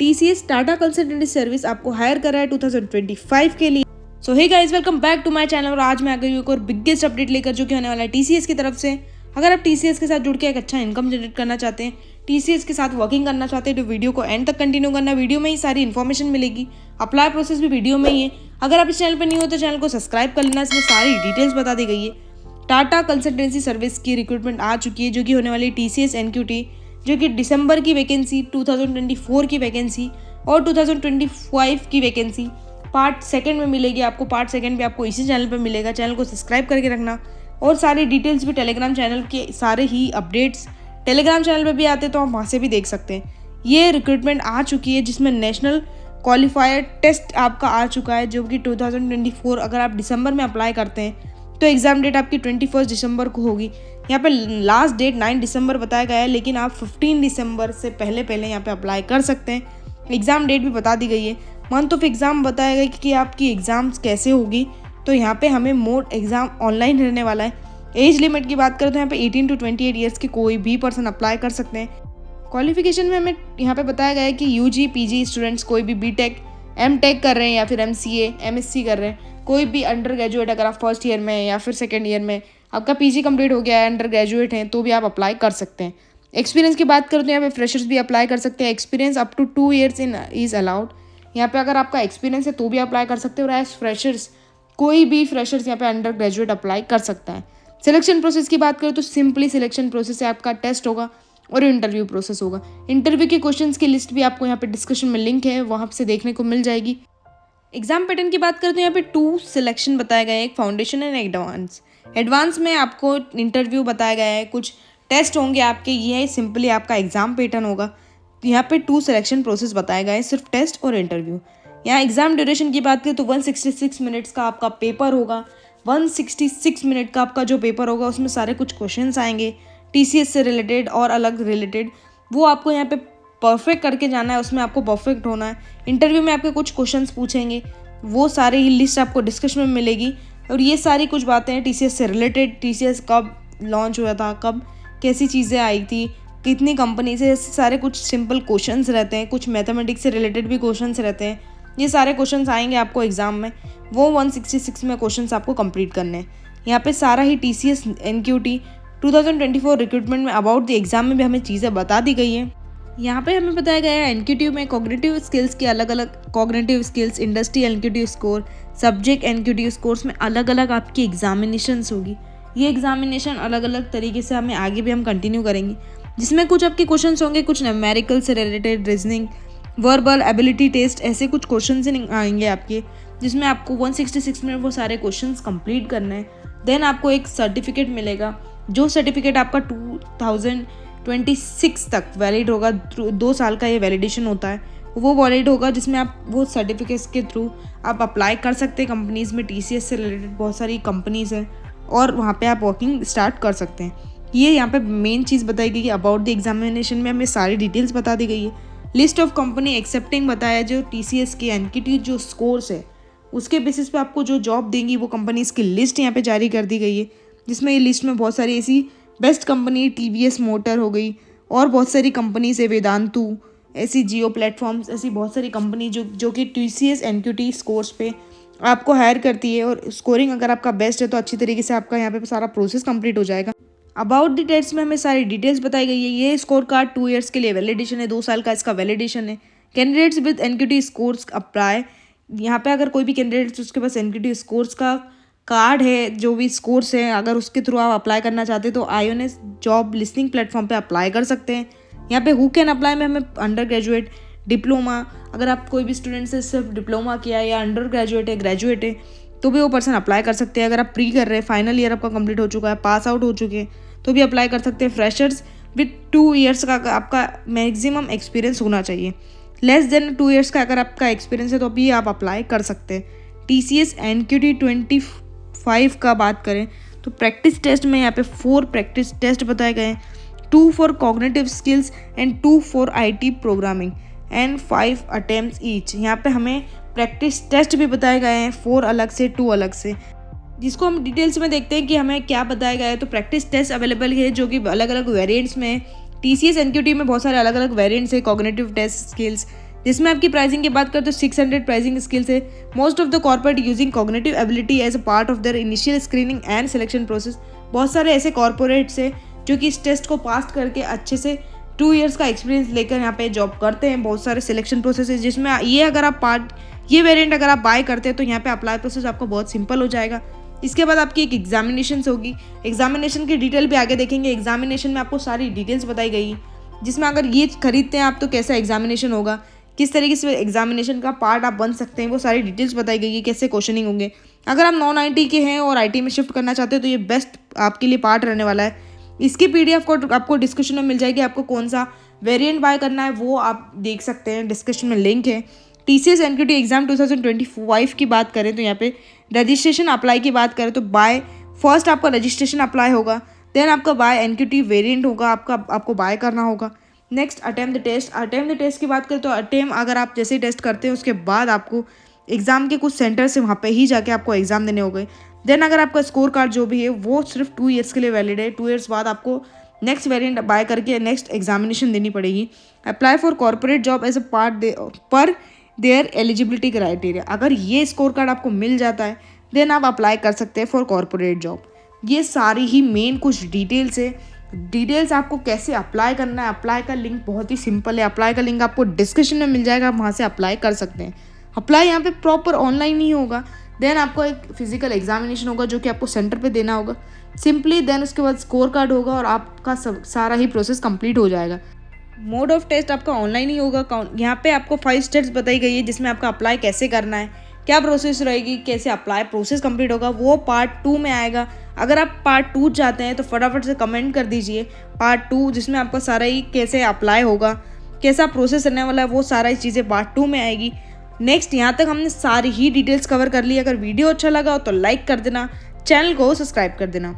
TCS Tata consultancy service आपको hire कर रहा है 2025 के लिए। So hey guys, welcome back to my channel. और आज मैं आ गई हूँ एक और बिगेस्ट अपडेट लेकर, जो कि होने वाला है TCS की तरफ से। अगर आप TCS के साथ जुड़ के एक अच्छा इनकम जनरेट करना चाहते हैं, TCS के साथ वर्किंग करना चाहते हैं, तो वीडियो को एंड तक कंटिन्यू करना। वीडियो में ही सारी इन्फॉर्मेशन मिलेगी, अप्लाई प्रोसेस भी वीडियो में ही है। अगर आप इस चैनल पर नहीं हो तो चैनल को सब्सक्राइब कर लेना, इसमें सारी डिटेल्स बता दी गई है। टाटा कंसल्टेंसी सर्विस की रिक्रूटमेंट आ चुकी है, जो कि होने वाली TCS NQT, जो कि दिसंबर की वैकेंसी, 2024 की वैकेंसी और 2025 की वैकेंसी पार्ट सेकंड में मिलेगी आपको। पार्ट सेकंड भी आपको इसी चैनल पर मिलेगा। चैनल को सब्सक्राइब करके रखना। और सारी डिटेल्स भी टेलीग्राम चैनल के, सारे ही अपडेट्स टेलीग्राम चैनल पर भी आते हैं, तो आप वहाँ से भी देख सकते हैं। ये रिक्रूटमेंट आ चुकी है, जिसमें नेशनल क्वालिफायर टेस्ट आपका आ चुका है, जो कि 2024 अगर आप दिसंबर में अप्लाई करते हैं तो एग्ज़ाम डेट आपकी 21 दिसंबर को होगी। यहाँ पे लास्ट डेट 9 दिसंबर बताया गया है, लेकिन आप 15 दिसंबर से पहले यहाँ पे अप्लाई कर सकते हैं। एग्ज़ाम डेट भी बता दी गई है। मंथ ऑफ एग्ज़ाम बताया गया कि आपकी एग्ज़ाम्स कैसे होगी। तो यहाँ पे हमें मोड एग्ज़ाम ऑनलाइन रहने वाला है। एज लिमिट की बात करें तो यहाँ पे 18 to 28 ईयर्स के कोई भी पर्सन अप्लाई कर सकते हैं। क्वालिफिकेशन में हमें यहाँ पे बताया गया है कि UG PG स्टूडेंट्स, कोई भी BTech MTech कर रहे हैं या फिर MCA MSc कर रहे हैं, कोई भी अंडर ग्रेजुएट, अगर आप फर्स्ट ईयर में या फिर सेकेंड ईयर में आपका PG कंप्लीट हो गया है, अंडर ग्रेजुएट हैं, तो भी आप अप्लाई कर सकते हैं। एक्सपीरियंस की बात करें तो यहाँ पे फ्रेशर्स भी अप्लाई कर सकते हैं। Experience up to 2 years in is allowed. यहाँ पे अगर आपका एक्सपीरियंस है तो भी अप्लाई कर सकते हो। और एज फ्रेशर्स, कोई भी फ्रेशर्स यहाँ पे अंडर ग्रेजुएट अप्लाई कर सकता है। सिलेक्शन प्रोसेस की बात करें तो सिंपली सिलेक्शन प्रोसेस से आपका टेस्ट होगा और इंटरव्यू प्रोसेस होगा। इंटरव्यू के क्वेश्चंस की लिस्ट भी आपको यहाँ पे डिस्क्रिप्शन में लिंक है, वहाँ से देखने को मिल जाएगी। एग्जाम पैटर्न की बात करें तो यहाँ पे 2 सिलेक्शन बताया गया है, एक फाउंडेशन एंड एडवांस। एडवांस में आपको इंटरव्यू बताया गया है, कुछ टेस्ट होंगे आपके। ये सिंपली आपका एग्जाम पैटर्न होगा। यहाँ पे 2 सिलेक्शन प्रोसेस बताया गया है, सिर्फ टेस्ट और इंटरव्यू। यहाँ एग्जाम ड्यूरेशन की बात करें तो 166 मिनट्स का आपका पेपर होगा। 166 मिनट का आपका जो पेपर होगा, उसमें सारे कुछ क्वेश्चंस आएंगे TCS से रिलेटेड और अलग रिलेटेड। वो आपको यहाँ पे परफेक्ट करके जाना है, उसमें आपको परफेक्ट होना है। इंटरव्यू में आपके कुछ क्वेश्चंस पूछेंगे, वो सारे ही लिस्ट आपको डिस्कशन में मिलेगी। और ये सारी कुछ बातें हैं TCS से रिलेटेड। TCS कब लॉन्च हुआ था, कब कैसी चीज़ें आई थी, कितनी कंपनी से, सारे कुछ सिंपल क्वेश्चंस रहते हैं। कुछ मैथमेटिक्स से रिलेटेड भी क्वेश्चंस रहते हैं। ये सारे क्वेश्चंस आएंगे आपको एग्जाम में। वो 166 में क्वेश्चंस आपको कंप्लीट करने हैं। यहाँ पे सारा ही TCS NQT 2024 रिक्रूटमेंट में अबाउट द एग्जाम में भी हमें चीज़ें बता दी गई हैं। यहाँ पे हमें बताया गया है NQT में कॉग्निटिव स्किल्स की अलग अलग cognitive skills, industry NQT score, subject NQT scores में अलग अलग आपकी एग्जामिनेशंस होगी। ये एग्जामिनेशन अलग अलग तरीके से हमें आगे भी हम कंटिन्यू करेंगे, जिसमें कुछ आपके क्वेश्चंस होंगे, कुछ न्यूमेरिकल से related, reasoning, verbal ability test, ऐसे कुछ क्वेश्चंस आएंगे आपके, जिसमें आपको 166 में वो सारे क्वेश्चंस कंप्लीट करने हैं। देन आपको एक सर्टिफिकेट मिलेगा, जो सर्टिफिकेट आपका 2026 तक वैलिड होगा। 2 साल का ये वैलिडेशन होता है, वो वैलिड होगा, जिसमें आप वो सर्टिफिकेट्स के थ्रू आप अप्लाई कर सकते हैं कंपनीज़ में। TCS से रिलेटेड बहुत सारी कंपनीज़ हैं और वहाँ पे आप वर्किंग स्टार्ट कर सकते हैं। ये यहाँ पे मेन चीज़ बताई गई है। अबाउट द एग्जामिनेशन में हमें सारी डिटेल्स बता दी गई है। लिस्ट ऑफ कंपनी एक्सेप्टिंग बताया, जो TCS के NQT जो स्कोर्स है, उसके बेसिस पे आपको जो जॉब देंगी वो कंपनीज़ की लिस्ट यहाँ पे जारी कर दी गई है, जिसमें ये लिस्ट में बहुत सारी ऐसी बेस्ट कंपनी TVS मोटर हो गई और बहुत सारी कंपनीज है, वेदांतु, ऐसी जियो प्लेटफॉर्म्स, ऐसी बहुत सारी कंपनी जो कि TCS NQT स्कोर्स पे आपको हायर करती है। और स्कोरिंग अगर आपका बेस्ट है तो अच्छी तरीके से आपका यहाँ पे सारा प्रोसेस कंप्लीट हो जाएगा। अबाउट द टेस्ट में हमें सारी डिटेल्स बताई गई है। ये स्कोर कार्ड 2 ईयर्स के लिए वैलिडेशन है, 2 साल का इसका वैलिडेशन है। Candidates with NQT scores apply. यहाँ पे अगर कोई भी कैंडिडेट्स, उसके पास NQT स्कोर्स का कार्ड है, जो भी स्कोर्स है, अगर उसके थ्रू आप अप्लाई करना चाहते हैं तो IONS जॉब लिस्टिंग प्लेटफॉर्म पे अप्लाई कर सकते हैं। यहाँ पे हु कैन अप्लाई में हमें अंडर ग्रेजुएट, डिप्लोमा, अगर आप कोई भी स्टूडेंट से सिर्फ डिप्लोमा किया है या अंडर ग्रेजुएट है, ग्रेजुएट है, तो भी वो पर्सन अप्लाई कर सकते हैं। अगर आप प्री कर रहे हैं, फाइनल ईयर आपका कंप्लीट हो चुका है, पास आउट हो चुके हैं, तो भी अप्लाई कर सकते हैं। फ्रेशर्स विद 2 ईयर्स का आपका मैक्सिमम एक्सपीरियंस होना चाहिए। लेस देन 2 ईयर्स का अगर आपका एक्सपीरियंस है तो भी आप अप्लाई कर सकते हैं। TCS NQT 25 का बात करें तो प्रैक्टिस टेस्ट में यहाँ पे 4 प्रैक्टिस टेस्ट बताए गए हैं, 2 for cognitive skills and 2 for IT programming and 5 attempts each. यहाँ पे हमें प्रैक्टिस टेस्ट भी बताए गए हैं, 4 अलग से, 2 अलग से, जिसको हम डिटेल्स में देखते हैं कि हमें क्या बताया गया है। तो प्रैक्टिस टेस्ट अवेलेबल है, जो कि अलग अलग वेरिएंट्स में TCS NQT में बहुत सारे अलग अलग वेरिएंट्स है कॉग्निटिव टेस्ट स्किल्स, जिसमें आपकी प्राइसिंग की बात करें तो 600 प्राइसिंग स्किल्स है। Most of the corporate using cognitive ability as a part of their initial screening and selection process. बहुत सारे ऐसे कॉर्पोरेट्स है जो कि इस टेस्ट को पास करके अच्छे से 2 ईयर्स का एक्सपीरियंस लेकर यहाँ पे जॉब करते हैं। बहुत सारे सिलेक्शन प्रोसेस है जिसमें ये अगर आप ये वेरिएंट अगर आप बाय करते हैं तो यहाँ पे अप्लाई प्रोसेस आपको बहुत सिंपल हो जाएगा। इसके बाद आपकी एक एग्जामिनेशन होगी। एग्जामिनेशन की डिटेल भी आगे देखेंगे। एग्जामिनेशन में आपको सारी डिटेल्स बताई गई जिसमें अगर ये खरीदते हैं आप तो कैसा एग्जामिनेशन होगा, किस तरीके से एग्जामिनेशन का पार्ट आप बन सकते हैं, वो सारी डिटेल्स बताई गई है, कैसे क्वेश्चनिंग होंगे। अगर आप नॉन आईटी के हैं और आईटी में शिफ्ट करना चाहते हैं तो ये बेस्ट आपके लिए पार्ट रहने वाला है। इसकी पीडीएफ को आपको डिस्क्रिप्शन में मिल जाएगी। आपको कौन सा वेरिएंट बाय करना है वो आप देख सकते हैं, डिस्क्रिप्शन में लिंक है। TCS NQT एग्जाम 2025 की बात करें तो यहाँ पे रजिस्ट्रेशन अप्लाई की बात करें तो बाय फर्स्ट आपका रजिस्ट्रेशन अप्लाई होगा, देन आपका बाय NQT वेरिएंट होगा, आपको बाय करना होगा। Next attempt the test. Attempt the test की बात करें तो अटेम्प्ट अगर आप जैसे टेस्ट करते हैं उसके बाद आपको एग्जाम के कुछ सेंटर से वहाँ पे ही जाके आपको एग्जाम देने हो गए। देन अगर आपका स्कोर कार्ड जो भी है वो सिर्फ 2 ईयर्स के लिए वैलिड है। 2 ईयर्स बाद आपको नेक्स्ट वेरिएंट बाय करके नेक्स्ट एग्जामिनेशन देनी पड़ेगी। Apply for corporate job as a part पर देयर एलिजिबिलिटी क्राइटेरिया। अगर ये स्कोर कार्ड आपको मिल जाता है देन आप अप्लाई कर सकते हैं फॉर कॉर्पोरेट जॉब। ये सारी ही मेन कुछ डिटेल्स है। डिटेल्स आपको कैसे अप्लाई करना है, अप्लाई का लिंक बहुत ही सिंपल है। अप्लाई का लिंक आपको डिस्क्रिप्शन में मिल जाएगा, आप वहाँ से अप्लाई कर सकते हैं। अप्लाई यहाँ पे प्रॉपर ऑनलाइन ही होगा। देन आपको एक फिजिकल एग्जामिनेशन होगा जो कि आपको सेंटर पे देना होगा सिंपली। देन उसके बाद स्कोर कार्ड होगा और आपका सारा ही प्रोसेस कंप्लीट हो जाएगा। मोड ऑफ टेस्ट आपका ऑनलाइन ही होगा। यहाँ पे आपको 5 स्टेप्स बताई गई है जिसमें आपका अप्लाई कैसे करना है, क्या प्रोसेस रहेगी, कैसे अप्लाई प्रोसेस कंप्लीट होगा, वो पार्ट 2 में आएगा। अगर आप पार्ट 2 चाहते हैं तो फटाफट से कमेंट कर दीजिए पार्ट 2, जिसमें आपका सारा ही कैसे अप्लाई होगा, कैसा प्रोसेस रहने वाला है, वो सारी चीज़ें पार्ट 2 में आएगी। नेक्स्ट यहाँ तक हमने सारी ही डिटेल्स कवर कर ली। अगर वीडियो अच्छा लगा हो तो लाइक कर देना, चैनल को सब्सक्राइब कर देना।